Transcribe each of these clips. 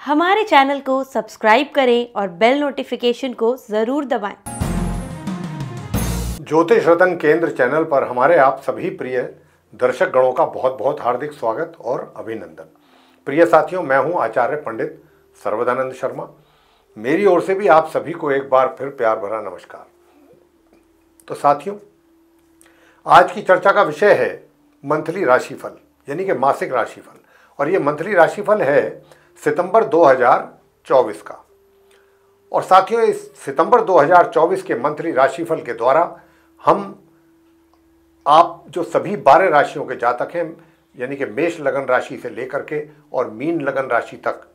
हमारे चैनल को सब्सक्राइब करें और बेल नोटिफिकेशन को ज़रूर दबाएं। ज्योतिष रतन केंद्र चैनल पर हमारे आप सभी प्रिय दर्शक गणों का बहुत बहुत हार्दिक स्वागत और अभिनंदन। प्रिय साथियों, मैं हूं आचार्य पंडित सर्वदानंद शर्मा। मेरी ओर से भी आप सभी को एक बार फिर प्यार भरा नमस्कार। तो साथियों, आज की चर्चा का विषय है मंथली राशिफल, यानी कि मासिक राशिफल। और ये मंथली राशिफल है सितंबर 2024 का। और साथियों, इस सितंबर 2024 के मंथली राशिफल के द्वारा हम आप जो सभी 12 राशियों के जातक हैं, यानी कि मेष लगन राशि से लेकर के और मीन लगन राशि तक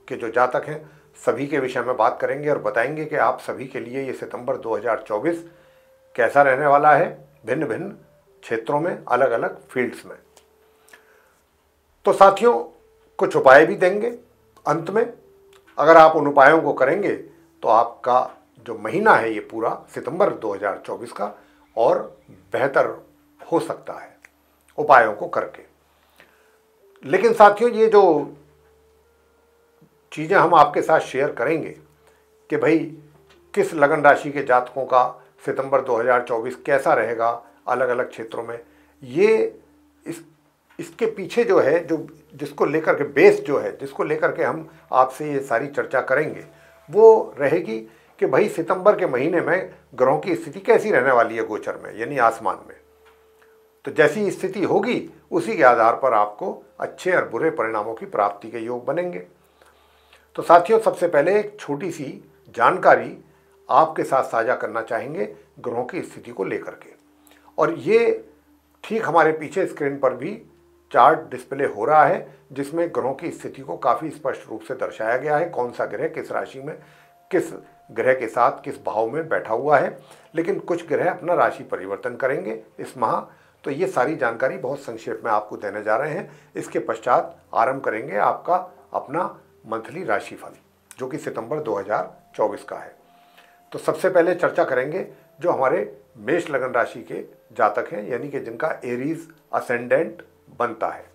के जो जातक हैं, सभी के विषय में बात करेंगे और बताएंगे कि आप सभी के लिए ये सितंबर 2024 कैसा रहने वाला है, भिन्न भिन्न क्षेत्रों में, अलग अलग फील्ड्स में। तो साथियों, कुछ उपाय भी देंगे अंत में। अगर आप उन उपायों को करेंगे तो आपका जो महीना है ये पूरा सितंबर 2024 का और बेहतर हो सकता है उपायों को करके। लेकिन साथियों, ये जो चीज़ें हम आपके साथ शेयर करेंगे कि भाई किस लगन राशि के जातकों का सितंबर 2024 कैसा रहेगा अलग अलग क्षेत्रों में, ये इसके पीछे जो है, जो जिसको लेकर के बेस जो है, जिसको लेकर के हम आपसे ये सारी चर्चा करेंगे, वो रहेगी कि भाई सितंबर के महीने में ग्रहों की स्थिति कैसी रहने वाली है गोचर में, यानी आसमान में। तो जैसी स्थिति होगी उसी के आधार पर आपको अच्छे और बुरे परिणामों की प्राप्ति के योग बनेंगे। तो साथियों, सबसे पहले एक छोटी सी जानकारी आपके साथ साझा करना चाहेंगे ग्रहों की स्थिति को लेकर के। और ये ठीक हमारे पीछे स्क्रीन पर भी चार्ट डिस्प्ले हो रहा है, जिसमें ग्रहों की स्थिति को काफ़ी स्पष्ट रूप से दर्शाया गया है, कौन सा ग्रह किस राशि में, किस ग्रह के साथ किस भाव में बैठा हुआ है। लेकिन कुछ ग्रह अपना राशि परिवर्तन करेंगे इस माह। तो ये सारी जानकारी बहुत संक्षेप में आपको देने जा रहे हैं। इसके पश्चात आरंभ करेंगे आपका अपना मंथली राशिफल, जो कि सितंबर 2024 का है। तो सबसे पहले चर्चा करेंगे जो हमारे मेष लगन राशि के जातक हैं, यानी कि जिनका एरीज असेंडेंट बनता है।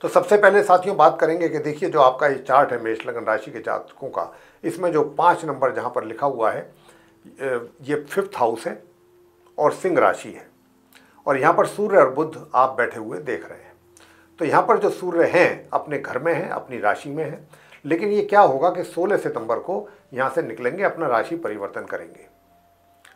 तो सबसे पहले साथियों बात करेंगे कि देखिए, जो आपका ये चार्ट है मेष लगन राशि के जातकों का, इसमें जो 5 नंबर जहाँ पर लिखा हुआ है, ये 5th हाउस है और सिंह राशि है। और यहाँ पर सूर्य और बुध आप बैठे हुए देख रहे हैं। तो यहाँ पर जो सूर्य हैं अपने घर में हैं, अपनी राशि में हैं। लेकिन ये क्या होगा कि 16 सितंबर को यहाँ से निकलेंगे, अपना राशि परिवर्तन करेंगे,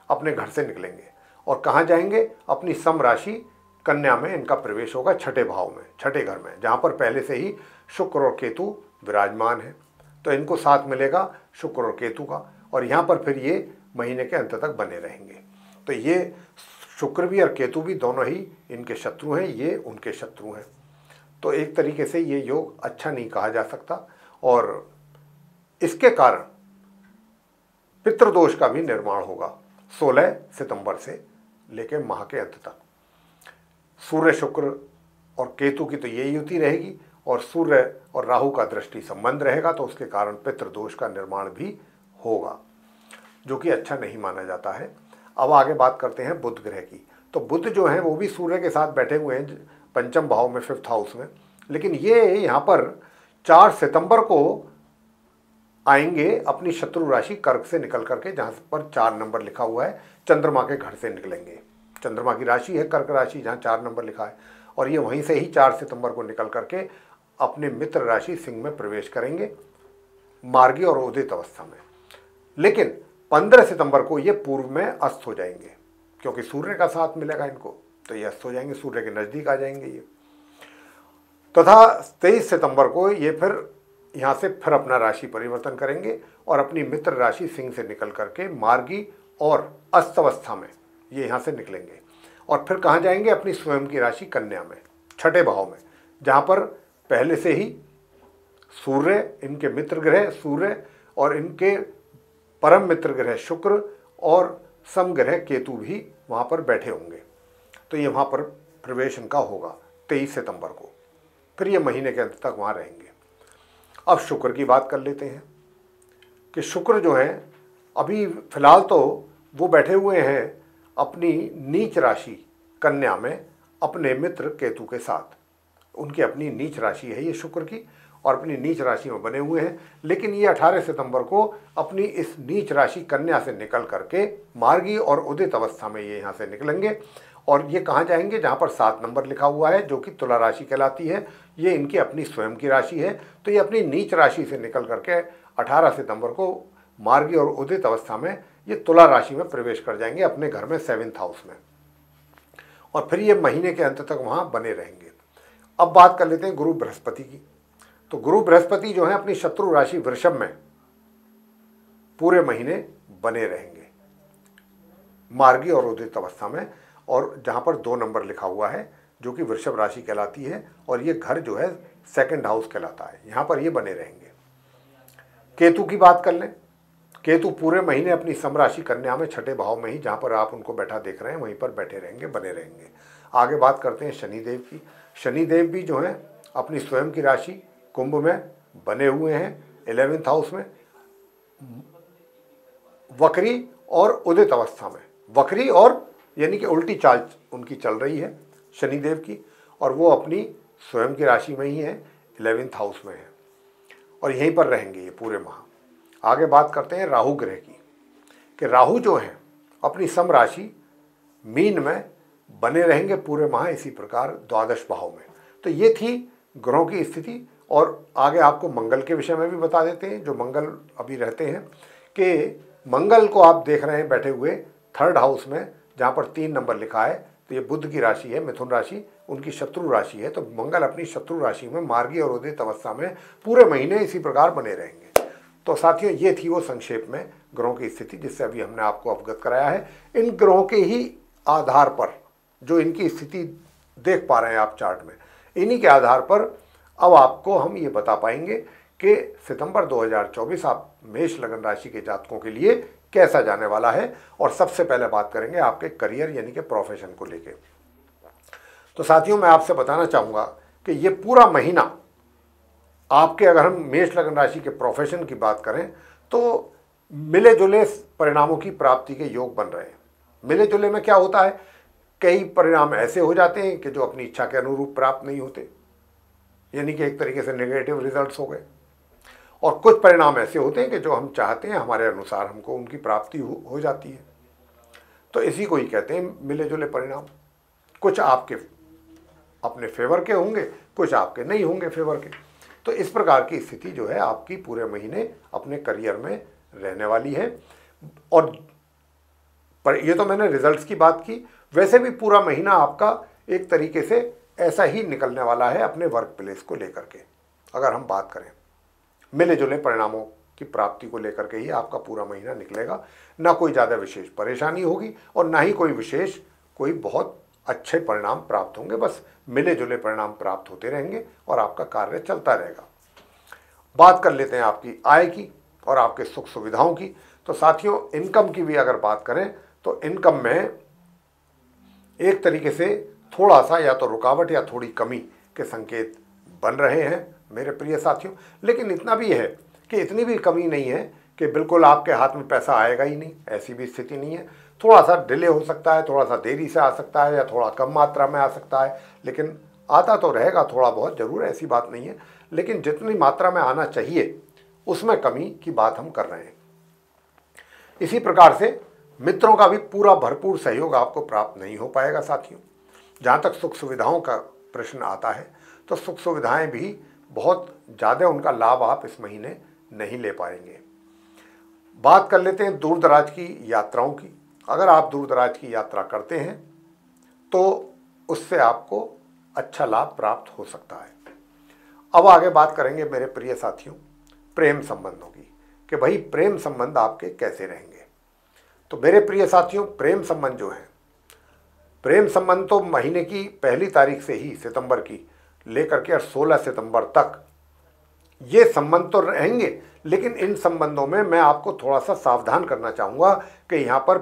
अपने घर से निकलेंगे और कहाँ जाएंगे, अपनी सम राशि कन्या में इनका प्रवेश होगा, छठे भाव में, छठे घर में, जहाँ पर पहले से ही शुक्र और केतु विराजमान है। तो इनको साथ मिलेगा शुक्र और केतु का, और यहाँ पर फिर ये महीने के अंत तक बने रहेंगे। तो ये शुक्र भी और केतु भी दोनों ही इनके शत्रु हैं, ये उनके शत्रु हैं। तो एक तरीके से ये योग अच्छा नहीं कहा जा सकता। और इसके कारण पितृदोष का भी निर्माण होगा 16 सितंबर से लेकर माह के अंत तक। सूर्य शुक्र और केतु की तो ये युति रहेगी, और सूर्य और राहु का दृष्टि संबंध रहेगा, तो उसके कारण पितृदोष का निर्माण भी होगा, जो कि अच्छा नहीं माना जाता है। अब आगे बात करते हैं बुध ग्रह की। तो बुध जो है वो भी सूर्य के साथ बैठे हुए हैं पंचम भाव में, 5th हाउस में। लेकिन ये यहाँ पर 4 सितंबर को आएंगे अपनी शत्रु राशि कर्क से निकल करके, जहाँ पर 4 नंबर लिखा हुआ है, चंद्रमा के घर से निकलेंगे। चंद्रमा की राशि है कर्क राशि, जहाँ 4 नंबर लिखा है। और ये वहीं से ही 4 सितंबर को निकल करके अपने मित्र राशि सिंह में प्रवेश करेंगे, मार्गी और उदित अवस्था में। लेकिन 15 सितंबर को ये पूर्व में अस्त हो जाएंगे, क्योंकि सूर्य का साथ मिलेगा इनको, तो ये अस्त हो जाएंगे, सूर्य के नज़दीक आ जाएंगे ये। तथा 23 सितंबर को ये फिर यहाँ से फिर अपना राशि परिवर्तन करेंगे और अपनी मित्र राशि सिंह से निकल करके मार्गी और अस्त अवस्था में ये यहाँ से निकलेंगे। और फिर कहाँ जाएंगे, अपनी स्वयं की राशि कन्या में, छठे भाव में, जहाँ पर पहले से ही सूर्य, इनके मित्र ग्रह सूर्य और इनके परम मित्र ग्रह शुक्र और समग्रह केतु भी वहाँ पर बैठे होंगे। तो ये वहाँ पर प्रवेश इनका होगा 23 सितंबर को। फिर ये महीने के अंत तक वहाँ रहेंगे। अब शुक्र की बात कर लेते हैं कि शुक्र जो है अभी फिलहाल तो वो बैठे हुए हैं अपनी नीच राशि कन्या में अपने मित्र केतु के साथ। उनकी अपनी नीच राशि है ये शुक्र की, और अपनी नीच राशि में बने हुए हैं। लेकिन ये 18 सितंबर को अपनी इस नीच राशि कन्या से निकल करके मार्गी और उदित अवस्था में ये यहाँ से निकलेंगे और ये कहाँ जाएंगे, जहाँ पर 7 नंबर लिखा हुआ है जो कि तुला राशि कहलाती है। ये इनकी अपनी स्वयं की राशि है। तो ये अपनी नीच राशि से निकल करके 18 सितंबर को मार्गी और उदित अवस्था में ये तुला राशि में प्रवेश कर जाएंगे अपने घर में 7th हाउस में, और फिर ये महीने के अंत तक वहाँ बने रहेंगे। अब बात कर लेते हैं गुरु बृहस्पति की। तो गुरु बृहस्पति जो है अपनी शत्रु राशि वृषभ में पूरे महीने बने रहेंगे मार्गी और उदित अवस्था में, और जहाँ पर 2 नंबर लिखा हुआ है जो कि वृषभ राशि कहलाती है, और ये घर जो है 2nd हाउस कहलाता है, यहाँ पर ये बने रहेंगे। केतु की बात कर लें। केतु पूरे महीने अपनी समराशि कन्या में 6ठे भाव में ही, जहाँ पर आप उनको बैठा देख रहे हैं, वहीं पर बैठे रहेंगे, बने रहेंगे। आगे बात करते हैं शनिदेव की। शनिदेव भी जो है अपनी स्वयं की राशि कुंभ में बने हुए हैं 11th हाउस में, वक्री और उदित अवस्था में। वक्री और यानी कि उल्टी चाल उनकी चल रही है शनिदेव की, और वो अपनी स्वयं की राशि में ही है, 11th हाउस में है, और यहीं पर रहेंगे ये पूरे माह। आगे बात करते हैं राहु ग्रह की, कि राहु जो है अपनी सम राशि मीन में बने रहेंगे पूरे माह, इसी प्रकार 12 भाव में। तो ये थी ग्रहों की स्थिति। और आगे आपको मंगल के विषय में भी बता देते हैं, जो मंगल अभी रहते हैं, कि मंगल को आप देख रहे हैं बैठे हुए 3rd हाउस में, जहाँ पर 3 नंबर लिखा है। तो ये बुध की राशि है, मिथुन राशि, उनकी शत्रु राशि है। तो मंगल अपनी शत्रु राशि में मार्गी और उदित अवस्था में पूरे महीने इसी प्रकार बने रहेंगे। तो साथियों, ये थी वो संक्षेप में ग्रहों की स्थिति जिससे अभी हमने आपको अवगत कराया है। इन ग्रहों के ही आधार पर जो इनकी स्थिति देख पा रहे हैं आप चार्ट में, इन्हीं के आधार पर अब आपको हम ये बता पाएंगे कि सितंबर 2024 आप मेष लगन राशि के जातकों के लिए कैसा जाने वाला है। और सबसे पहले बात करेंगे आपके करियर यानी कि प्रोफेशन को लेके। तो साथियों, मैं आपसे बताना चाहूँगा कि ये पूरा महीना आपके, अगर हम मेष लगन राशि के प्रोफेशन की बात करें तो मिले जुले परिणामों की प्राप्ति के योग बन रहे हैं। मिले जुले में क्या होता है, कई परिणाम ऐसे हो जाते हैं कि जो अपनी इच्छा के अनुरूप प्राप्त नहीं होते, यानी कि एक तरीके से नेगेटिव रिजल्ट्स हो गए, और कुछ परिणाम ऐसे होते हैं कि जो हम चाहते हैं हमारे अनुसार हमको उनकी प्राप्ति हो जाती है। तो इसी को ही कहते हैं मिले जुले परिणाम। कुछ आपके अपने फेवर के होंगे, कुछ आपके नहीं होंगे फेवर के। तो इस प्रकार की स्थिति जो है आपकी पूरे महीने अपने करियर में रहने वाली है। और पर ये तो मैंने रिजल्ट्स की बात की, वैसे भी पूरा महीना आपका एक तरीके से ऐसा ही निकलने वाला है अपने वर्क प्लेस को लेकर के। अगर हम बात करें मिले जुले परिणामों की प्राप्ति को लेकर के ही आपका पूरा महीना निकलेगा। ना कोई ज़्यादा विशेष परेशानी होगी और ना ही कोई विशेष कोई बहुत अच्छे परिणाम प्राप्त होंगे। बस मिले जुले परिणाम प्राप्त होते रहेंगे और आपका कार्य चलता रहेगा। बात कर लेते हैं आपकी आय की और आपके सुख सुविधाओं की। तो साथियों, इनकम की भी अगर बात करें तो इनकम में एक तरीके से थोड़ा सा या तो रुकावट या थोड़ी कमी के संकेत बन रहे हैं मेरे प्रिय साथियों। लेकिन इतना भी है कि इतनी भी कमी नहीं है कि बिल्कुल आपके हाथ में पैसा आएगा ही नहीं, ऐसी भी स्थिति नहीं है। थोड़ा सा डिले हो सकता है, थोड़ा सा देरी से आ सकता है या थोड़ा कम मात्रा में आ सकता है, लेकिन आता तो रहेगा थोड़ा बहुत ज़रूर, ऐसी बात नहीं है। लेकिन जितनी मात्रा में आना चाहिए उसमें कमी की बात हम कर रहे हैं। इसी प्रकार से मित्रों का भी पूरा भरपूर सहयोग आपको प्राप्त नहीं हो पाएगा साथियों। जहाँ तक सुख सुविधाओं का प्रश्न आता है तो सुख सुविधाएं भी बहुत ज़्यादा उनका लाभ आप इस महीने नहीं ले पाएंगे। बात कर लेते हैं दूर दराज की यात्राओं की। अगर आप दूर दराज की यात्रा करते हैं तो उससे आपको अच्छा लाभ प्राप्त हो सकता है। अब आगे बात करेंगे मेरे प्रिय साथियों प्रेम संबंधों की, कि भाई प्रेम संबंध आपके कैसे रहेंगे। तो मेरे प्रिय साथियों, प्रेम संबंध जो है, प्रेम संबंध तो महीने की 1 तारीख से ही सितंबर की लेकर के 16 सितंबर तक ये संबंध तो रहेंगे। लेकिन इन संबंधों में मैं आपको थोड़ा सा सावधान करना चाहूँगा कि यहाँ पर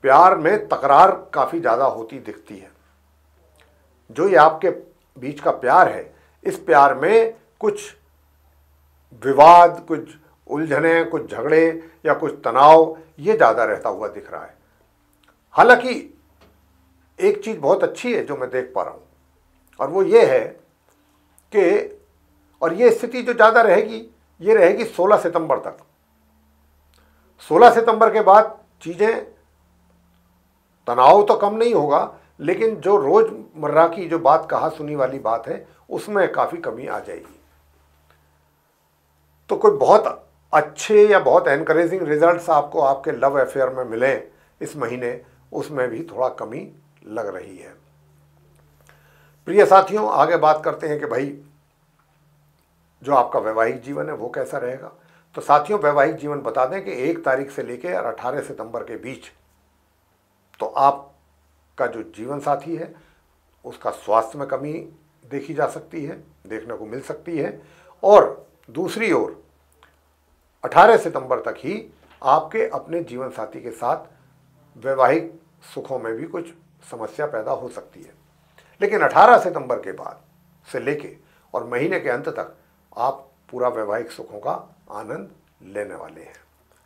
प्यार में तकरार काफ़ी ज़्यादा होती दिखती है। जो ये आपके बीच का प्यार है, इस प्यार में कुछ विवाद, कुछ उलझने, कुछ झगड़े या कुछ तनाव ये ज़्यादा रहता हुआ दिख रहा है। हालांकि एक चीज़ बहुत अच्छी है जो मैं देख पा रहा हूँ, और वो ये है कि और ये स्थिति जो ज़्यादा रहेगी ये रहेगी 16 सितंबर तक। 16 सितंबर के बाद चीज़ें, तनाव तो कम नहीं होगा, लेकिन जो रोज़मर्रा की जो बात कहा सुनी वाली बात है उसमें काफ़ी कमी आ जाएगी। तो कोई बहुत अच्छे या बहुत एनकरेजिंग रिजल्ट्स आपको आपके लव अफेयर में मिले इस महीने, उसमें भी थोड़ा कमी लग रही है। प्रिय साथियों, आगे बात करते हैं कि भाई जो आपका वैवाहिक जीवन है वो कैसा रहेगा। तो साथियों, वैवाहिक जीवन बता दें कि 1 तारीख से लेकर और 18 सितंबर के बीच तो आपका जो जीवन साथी है उसका स्वास्थ्य में कमी देखी जा सकती है, देखने को मिल सकती है। और दूसरी ओर 18 सितंबर तक ही आपके अपने जीवन साथी के साथ वैवाहिक सुखों में भी कुछ समस्या पैदा हो सकती है। लेकिन 18 सितंबर के बाद से लेके और महीने के अंत तक आप पूरा वैवाहिक सुखों का आनंद लेने वाले हैं,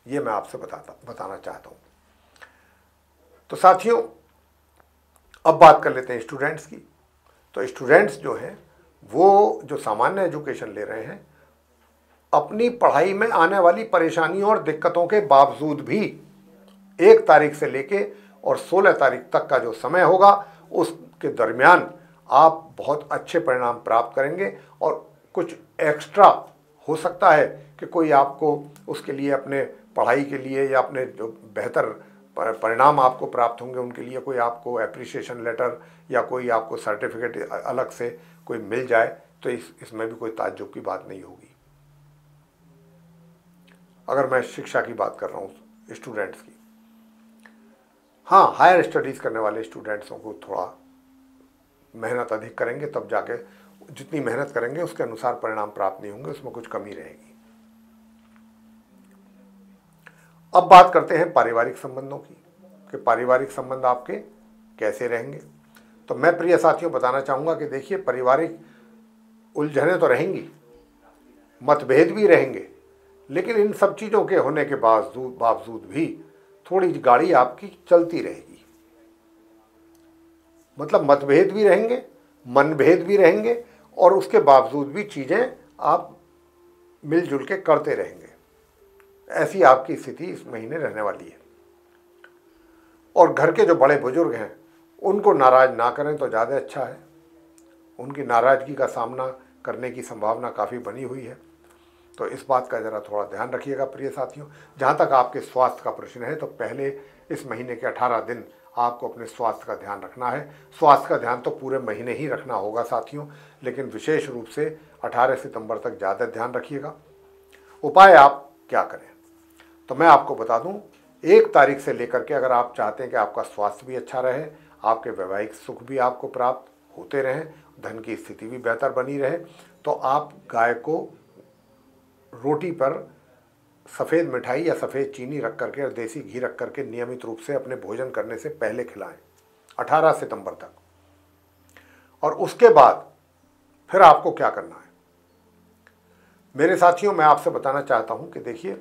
ये मैं आपसे बताना चाहता हूँ। तो साथियों, अब बात कर लेते हैं स्टूडेंट्स की। तो स्टूडेंट्स जो हैं वो जो सामान्य एजुकेशन ले रहे हैं, अपनी पढ़ाई में आने वाली परेशानियों और दिक्कतों के बावजूद भी 1 तारीख से लेके और 16 तारीख तक का जो समय होगा उसके दरमियान आप बहुत अच्छे परिणाम प्राप्त करेंगे। और कुछ एक्स्ट्रा हो सकता है कि कोई आपको उसके लिए अपने पढ़ाई के लिए या अपने जो बेहतर परिणाम आपको प्राप्त होंगे उनके लिए कोई आपको एप्रिसिएशन लेटर या कोई आपको सर्टिफिकेट अलग से कोई मिल जाए, तो इसमें भी कोई ताज्जुब की बात नहीं होगी। अगर मैं शिक्षा की बात कर रहा हूँ स्टूडेंट्स की, हाँ, हायर स्टडीज़ करने वाले स्टूडेंट्सों को थोड़ा मेहनत अधिक करेंगे, तब जाके जितनी मेहनत करेंगे उसके अनुसार परिणाम प्राप्त नहीं होंगे, उसमें कुछ कमी रहेगी। अब बात करते हैं पारिवारिक संबंधों की कि पारिवारिक संबंध आपके कैसे रहेंगे। तो मैं प्रिय साथियों बताना चाहूँगा कि देखिए, पारिवारिक उलझनें तो रहेंगी, मतभेद भी रहेंगे, लेकिन इन सब चीज़ों के होने के बावजूद भी थोड़ी गाड़ी आपकी चलती रहेगी। मतलब मतभेद भी रहेंगे, मनभेद भी रहेंगे, और उसके बावजूद भी चीज़ें आप मिलजुल के करते रहेंगे। ऐसी आपकी स्थिति इस महीने रहने वाली है। और घर के जो बड़े बुजुर्ग हैं उनको नाराज़ ना करें तो ज़्यादा अच्छा है। उनकी नाराज़गी का सामना करने की संभावना काफ़ी बनी हुई है, तो इस बात का ज़रा थोड़ा ध्यान रखिएगा प्रिय साथियों। जहाँ तक आपके स्वास्थ्य का प्रश्न है, तो पहले इस महीने के 18 दिन आपको अपने स्वास्थ्य का ध्यान रखना है। स्वास्थ्य का ध्यान तो पूरे महीने ही रखना होगा साथियों, लेकिन विशेष रूप से 18 सितंबर तक ज़्यादा ध्यान रखिएगा। उपाय आप क्या करें, तो मैं आपको बता दूं, 1 तारीख से लेकर के अगर आप चाहते हैं कि आपका स्वास्थ्य भी अच्छा रहे, आपके वैवाहिक सुख भी आपको प्राप्त होते रहें, धन की स्थिति भी बेहतर बनी रहे, तो आप गाय को रोटी पर सफ़ेद मिठाई या सफ़ेद चीनी रख करके और देसी घी रख करके नियमित रूप से अपने भोजन करने से पहले खिलाएं 18 सितंबर तक। और उसके बाद फिर आपको क्या करना है मेरे साथियों, मैं आपसे बताना चाहता हूं कि देखिए,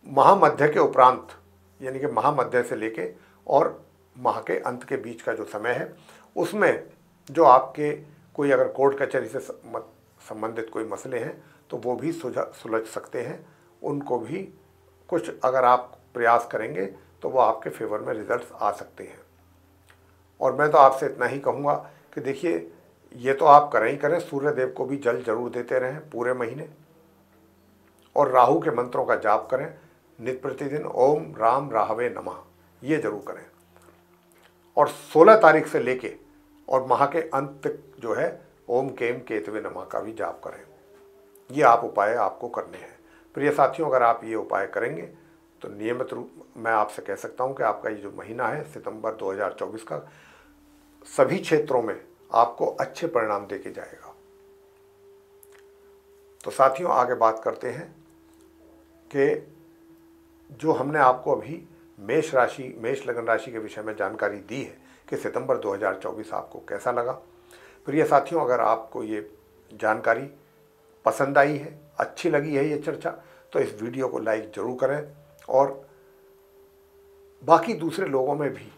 महामध्य के उपरांत, यानी कि महामध्य से लेके और माह के अंत के बीच का जो समय है, उसमें जो आपके कोई अगर कोर्ट कचहरी से संबंधित कोई मसले हैं तो वो भी सुलझ सकते हैं। उनको भी कुछ अगर आप प्रयास करेंगे तो वो आपके फेवर में रिजल्ट्स आ सकते हैं। और मैं तो आपसे इतना ही कहूँगा कि देखिए, ये तो आप करें ही करें, सूर्य देव को भी जल जरूर देते रहें पूरे महीने, और राहु के मंत्रों का जाप करें नित्य प्रतिदिन, ओम राम राहवे नमः, ये जरूर करें। और 16 तारीख से लेके और माह के अंत तक जो है ओम केम केतवे नमः का भी जाप करें। ये आप उपाय आपको करने हैं प्रिय साथियों। अगर आप ये उपाय करेंगे तो नियमित रूप मैं आपसे कह सकता हूँ कि आपका ये जो महीना है सितंबर 2024 का, सभी क्षेत्रों में आपको अच्छे परिणाम देके जाएगा। तो साथियों, आगे बात करते हैं कि जो हमने आपको अभी मेष लगन राशि के विषय में जानकारी दी है कि सितंबर 2024 आपको कैसा लगा। प्रिय साथियों, अगर आपको ये जानकारी पसंद आई है, अच्छी लगी है ये चर्चा, तो इस वीडियो को लाइक ज़रूर करें और बाकी दूसरे लोगों में भी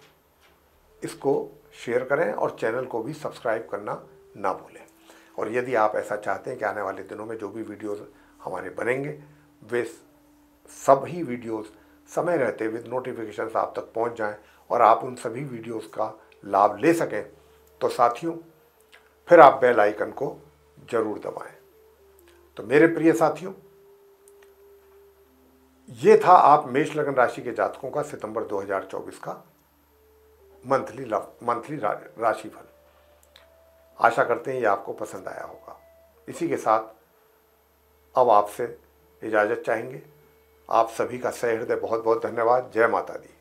इसको शेयर करें और चैनल को भी सब्सक्राइब करना ना भूलें। और यदि आप ऐसा चाहते हैं कि आने वाले दिनों में जो भी वीडियोस हमारे बनेंगे वे सभी वीडियोस समय रहते विद नोटिफिकेशंस आप तक पहुंच जाएं और आप उन सभी वीडियोस का लाभ ले सकें, तो साथियों फिर आप बेल आइकन को जरूर दबाएं। तो मेरे प्रिय साथियों, ये था आप मेष लगन राशि के जातकों का सितंबर 2024 का मंथली राशिफल। आशा करते हैं ये आपको पसंद आया होगा। इसी के साथ अब आपसे इजाज़त चाहेंगे। आप सभी का सह हृदय बहुत बहुत धन्यवाद। जय माता दी।